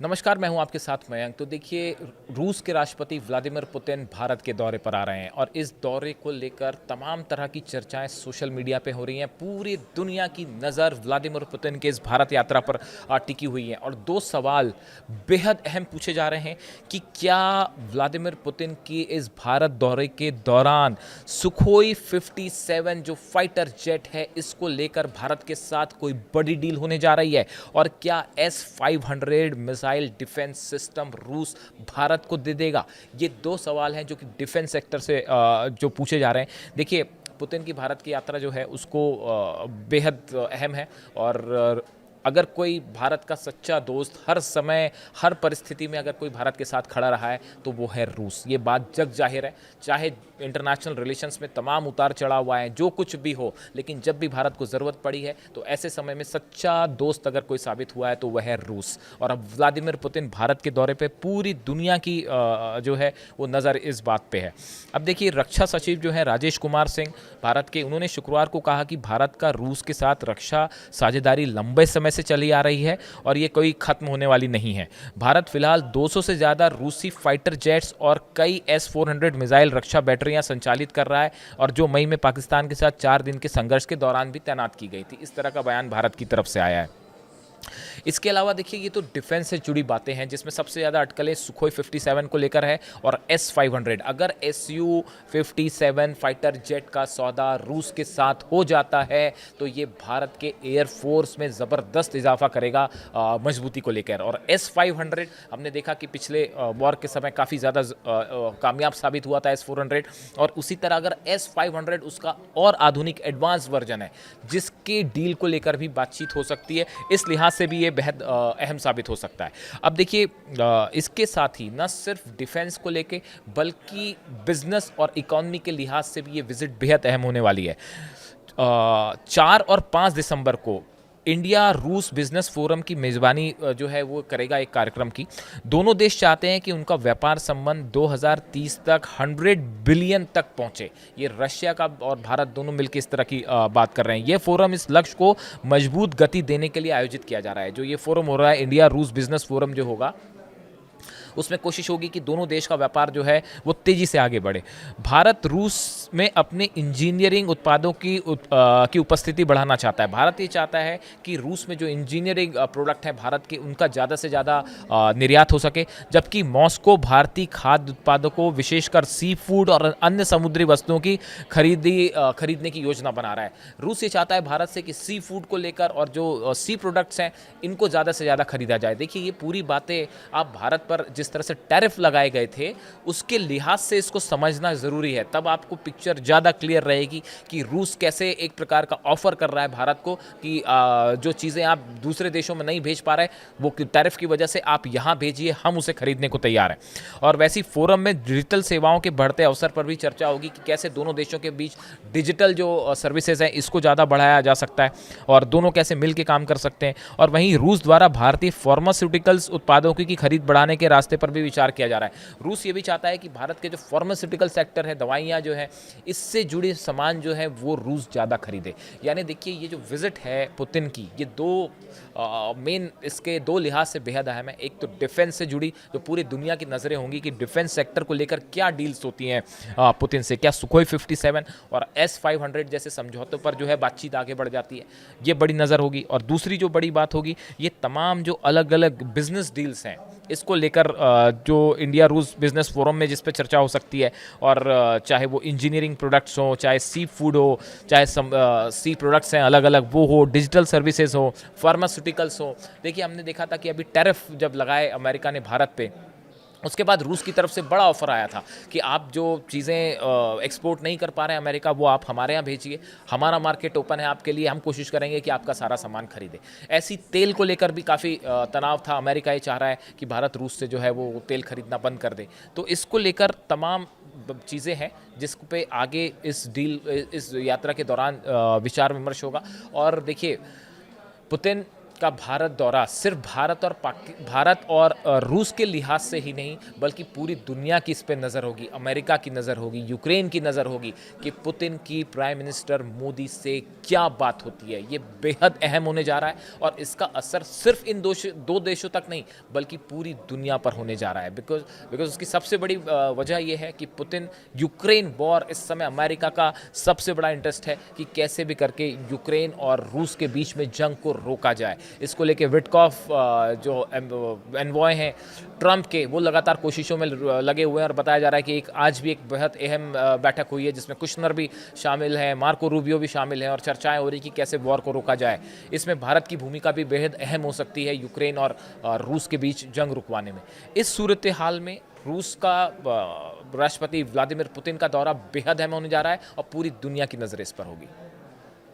नमस्कार, मैं हूं आपके साथ मयंक। तो देखिए, रूस के राष्ट्रपति व्लादिमीर पुतिन भारत के दौरे पर आ रहे हैं और इस दौरे को लेकर तमाम तरह की चर्चाएं सोशल मीडिया पे हो रही हैं। पूरी दुनिया की नज़र व्लादिमीर पुतिन के इस भारत यात्रा पर टिकी हुई है और दो सवाल बेहद अहम पूछे जा रहे हैं कि क्या व्लादिमीर पुतिन की इस भारत दौरे के दौरान सुखोई 57 जो फाइटर जेट है, इसको लेकर भारत के साथ कोई बड़ी डील होने जा रही है, और क्या S-500 मिसाइल डिफेंस सिस्टम रूस भारत को दे देगा। ये दो सवाल हैं जो कि डिफेंस सेक्टर से जो पूछे जा रहे हैं। देखिए, पुतिन की भारत की यात्रा जो है उसको बेहद अहम है, और अगर कोई भारत का सच्चा दोस्त हर समय हर परिस्थिति में अगर कोई भारत के साथ खड़ा रहा है तो वो है रूस। ये बात जग जाहिर है, चाहे इंटरनेशनल रिलेशंस में तमाम उतार चढ़ाव हुआ है, जो कुछ भी हो, लेकिन जब भी भारत को ज़रूरत पड़ी है तो ऐसे समय में सच्चा दोस्त अगर कोई साबित हुआ है तो वह है रूस। और अब व्लादिमीर पुतिन भारत के दौरे पे पूरी दुनिया की जो है वो नज़र इस बात पे है। अब देखिए, रक्षा सचिव जो है राजेश कुमार सिंह भारत के, उन्होंने शुक्रवार को कहा कि भारत का रूस के साथ रक्षा साझेदारी लंबे समय से चली आ रही है और ये कोई खत्म होने वाली नहीं है। भारत फिलहाल 200 से ज़्यादा रूसी फाइटर जेट्स और कई S-400 मिसाइल रक्षा बैटरियां संचालित कर रहा है, और जो मई में पाकिस्तान के साथ 4 दिन के संघर्ष के दौरान भी तैनात की गई थी। इस तरह का बयान भारत की तरफ से आया है। इसके अलावा देखिए, ये तो डिफेंस से जुड़ी बातें हैं जिसमें सबसे ज़्यादा अटकलें सुखोई 57 को लेकर है और S-500। अगर Su-57 फाइटर जेट का सौदा रूस के साथ हो जाता है तो ये भारत के एयरफोर्स में ज़बरदस्त इजाफा करेगा मजबूती को लेकर। और S-500 हमने देखा कि पिछले वॉर के समय काफ़ी ज़्यादा कामयाब साबित हुआ था S-400, और उसी तरह अगर S-500 उसका और आधुनिक एडवांस वर्जन है जिसके डील को लेकर भी बातचीत हो सकती है, इस लिहाज से भी ये बेहद अहम साबित हो सकता है। अब देखिए, इसके साथ ही न सिर्फ डिफेंस को लेके बल्कि बिजनेस और इकोनॉमी के लिहाज से भी ये विजिट बेहद अहम होने वाली है। 4 और 5 दिसंबर को इंडिया रूस बिजनेस फोरम की मेज़बानी जो है वो करेगा एक कार्यक्रम की। दोनों देश चाहते हैं कि उनका व्यापार संबंध 2030 तक 100 बिलियन तक पहुंचे। ये रशिया का और भारत दोनों मिलकर इस तरह की बात कर रहे हैं। ये फोरम इस लक्ष्य को मजबूत गति देने के लिए आयोजित किया जा रहा है। जो ये फोरम हो रहा है, इंडिया रूस बिजनेस फोरम जो होगा, उसमें कोशिश होगी कि दोनों देश का व्यापार जो है वो तेज़ी से आगे बढ़े। भारत रूस में अपने इंजीनियरिंग उत्पादों की उपस्थिति बढ़ाना चाहता है। भारत ये चाहता है कि रूस में जो इंजीनियरिंग प्रोडक्ट हैं भारत के, उनका ज़्यादा से ज़्यादा निर्यात हो सके, जबकि मॉस्को भारतीय खाद्य उत्पादों को, विशेषकर सी फूड और अन्य समुद्री वस्तुओं की खरीदने की योजना बना रहा है। रूस ये चाहता है भारत से कि सी फूड को लेकर और जो सी प्रोडक्ट्स हैं इनको ज़्यादा से ज़्यादा खरीदा जाए। देखिए, ये पूरी बातें आप भारत पर जिस तरह से टैरिफ लगाए गए थे उसके लिहाज से इसको समझना ज़रूरी है, तब आपको पिक्चर ज़्यादा क्लियर रहेगी कि रूस कैसे एक प्रकार का ऑफर कर रहा है भारत को कि जो चीज़ें आप दूसरे देशों में नहीं भेज पा रहे वो टैरिफ की वजह से आप यहाँ भेजिए, हम उसे खरीदने को तैयार हैं। और वैसी फोरम में डिजिटल सेवाओं के बढ़ते अवसर पर भी चर्चा होगी कि कैसे दोनों देशों के बीच डिजिटल जो सर्विसेज हैं इसको ज़्यादा बढ़ाया जा सकता है और दोनों कैसे मिल के काम कर सकते हैं। और वहीं रूस द्वारा भारतीय फार्मास्यूटिकल्स उत्पादों की खरीद बढ़ाने के रास्ते पर भी विचार किया जा रहा है। रूस ये भी चाहता है कि भारत के जो फार्मास्यूटिकल सेक्टर है, दवाइयाँ जो हैं, इससे जुड़े सामान जो है वो रूस ज़्यादा खरीदे। यानी देखिए, ये जो विजिट है पुतिन की, ये दो मेन इसके दो लिहाज से बेहद अहम है। एक तो डिफेंस से जुड़ी, जो पूरी दुनिया की नज़रें होंगी कि डिफेंस सेक्टर को लेकर क्या डील्स होती हैं पुतिन से, क्या सुखोई 57 और S-500 जैसे समझौतों पर जो है बातचीत आगे बढ़ जाती है, ये बड़ी नज़र होगी। और दूसरी जो बड़ी बात होगी, ये तमाम जो अलग अलग बिजनेस डील्स हैं इसको लेकर जो इंडिया रूस बिजनेस फोरम में जिस पे चर्चा हो सकती है, और चाहे वो इंजीनियरिंग प्रोडक्ट्स हो, चाहे सी फूड हो, चाहे सी प्रोडक्ट्स हैं अलग अलग वो हो, डिजिटल सर्विसेज हो, फार्मास्यूटिकल्स हो। देखिए, हमने देखा था कि अभी टैरिफ जब लगाए अमेरिका ने भारत पे, उसके बाद रूस की तरफ से बड़ा ऑफर आया था कि आप जो चीज़ें एक्सपोर्ट नहीं कर पा रहे हैं अमेरिका, वो आप हमारे यहाँ भेजिए, हमारा मार्केट ओपन है आपके लिए, हम कोशिश करेंगे कि आपका सारा सामान खरीदे। ऐसी तेल को लेकर भी काफ़ी तनाव था। अमेरिका ये चाह रहा है कि भारत रूस से जो है वो तेल खरीदना बंद कर दे। तो इसको लेकर तमाम चीज़ें हैं जिस पे आगे इस यात्रा के दौरान विचार विमर्श होगा। और देखिए, पुतिन का भारत दौरा सिर्फ भारत और रूस के लिहाज से ही नहीं, बल्कि पूरी दुनिया की इस पे नज़र होगी, अमेरिका की नज़र होगी, यूक्रेन की नज़र होगी कि पुतिन की प्राइम मिनिस्टर मोदी से क्या बात होती है। ये बेहद अहम होने जा रहा है और इसका असर सिर्फ इन दो देशों तक नहीं, बल्कि पूरी दुनिया पर होने जा रहा है। बिकॉज उसकी सबसे बड़ी वजह यह है कि पुतिन यूक्रेन वॉर, इस समय अमेरिका का सबसे बड़ा इंटरेस्ट है कि कैसे भी करके यूक्रेन और रूस के बीच में जंग को रोका जाए। इसको लेके विटकॉफ जो एनवॉय हैं ट्रंप के, वो लगातार कोशिशों में लगे हुए हैं और बताया जा रहा है कि आज भी एक बेहद अहम बैठक हुई है जिसमें कुशनर भी शामिल हैं, मार्को रूबियो भी शामिल हैं और चर्चाएं हो रही कि कैसे वॉर को रोका जाए। इसमें भारत की भूमिका भी बेहद अहम हो सकती है यूक्रेन और रूस के बीच जंग रुकवाने में। इस सूरत हाल में रूस का राष्ट्रपति व्लादिमीर पुतिन का दौरा बेहद अहम होने जा रहा है और पूरी दुनिया की नज़र इस पर होगी।